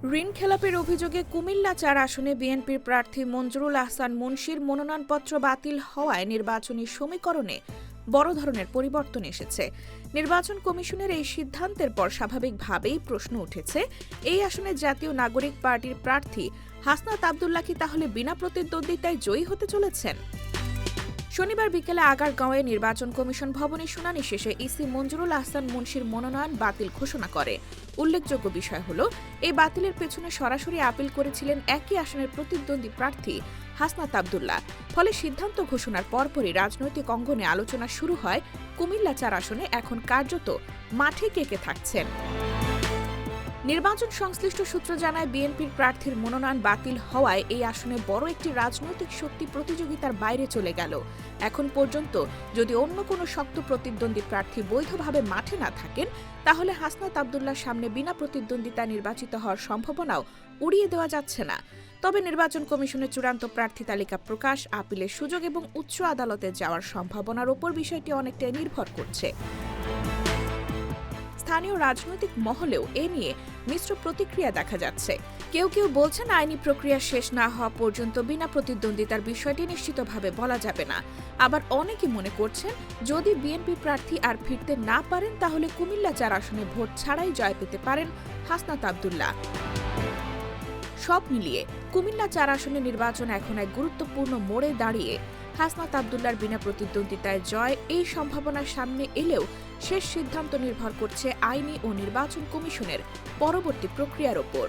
ঋণ খেলাপের অভিযোগে কুমিল্লা-৪ আসনে বিএনপির প্রার্থী মঞ্জুরুল আহসান মুন্সীর মনোনয়নপত্র বাতিল হওয়ায় নির্বাচনী সমীকরণে বড় ধরনের পরিবর্তন এসেছে। নির্বাচন কমিশনের এই সিদ্ধান্তের পর স্বাভাবিকভাবেই প্রশ্ন উঠেছে, এই আসনে জাতীয় নাগরিক পার্টির প্রার্থী হাসনাত আব্দুল্লাহ কি তাহলে বিনা প্রতিদ্বন্দ্বিতায় জয়ী হতে চলেছেন? শনিবার বিকেলে আগারগাঁওয়ে নির্বাচন কমিশন ভবনে শুনানি শেষে ইসি মঞ্জুরুল আহসান মুন্সীর মনোনয়ন বাতিল ঘোষণা করে। উল্লেখযোগ্য বিষয় হল, এই বাতিলের পেছনে সরাসরি আপিল করেছিলেন একই আসনের প্রতিদ্বন্দ্বী প্রার্থী হাসনাত আব্দুল্লাহ। ফলে সিদ্ধান্ত ঘোষণার পরপরই রাজনৈতিক অঙ্গনে আলোচনা শুরু হয় কুমিল্লা-৪ আসনে এখন কার্যত মাঠে কে কে থাকছেন। নির্বাচন সংশ্লিষ্ট সূত্র জানায়, বিএনপির প্রার্থীর মনোনয়ন বাতিল হওয়ায় এই আসনে বড় একটি রাজনৈতিক শক্তি প্রতিযোগিতার বাইরে চলে গেল। এখন পর্যন্ত যদি অন্য কোনো শক্ত প্রতিদ্বন্দ্বী প্রার্থী বৈধভাবে মাঠে না থাকেন, তাহলে হাসনাত আব্দুল্লাহর সামনে বিনা প্রতিদ্বন্দ্বিতা নির্বাচিত হওয়ার সম্ভাবনাও উড়িয়ে দেওয়া যাচ্ছে না। তবে নির্বাচন কমিশনের চূড়ান্ত প্রার্থী তালিকা প্রকাশ, আপিলের সুযোগ এবং উচ্চ আদালতে যাওয়ার সম্ভাবনার ওপর বিষয়টি অনেকটাই নির্ভর করছে। স্থানীয় রাজনৈতিক মহলেও এ নিয়ে মিশ্র প্রতিক্রিয়া দেখা যাচ্ছে। কেউ কেউ বলছেন, আইনি প্রক্রিয়া শেষ না হওয়া পর্যন্ত বিনা প্রতিদ্বন্দ্বিতার বিষয়টি নিশ্চিতভাবে বলা যাবে না। আবার অনেকে মনে করছেন, যদি বিএনপি প্রার্থী আর ফিরতে না পারেন, তাহলে কুমিল্লা-৪ আসনে ভোট ছাড়াই জয় পেতে পারেন হাসনাত আব্দুল্লাহ। সব মিলিয়ে কুমিল্লা-৪ আসনে নির্বাচন এখন এক গুরুত্বপূর্ণ মোড়ে দাঁড়িয়ে। হাসনাত আব্দুল্লাহর বিনা প্রতিদ্বন্দ্বিতায় জয়, এই সম্ভাবনার সামনে এলেও শেষ সিদ্ধান্ত নির্ভর করছে আইনি ও নির্বাচন কমিশনের পরবর্তী প্রক্রিয়ার ওপর।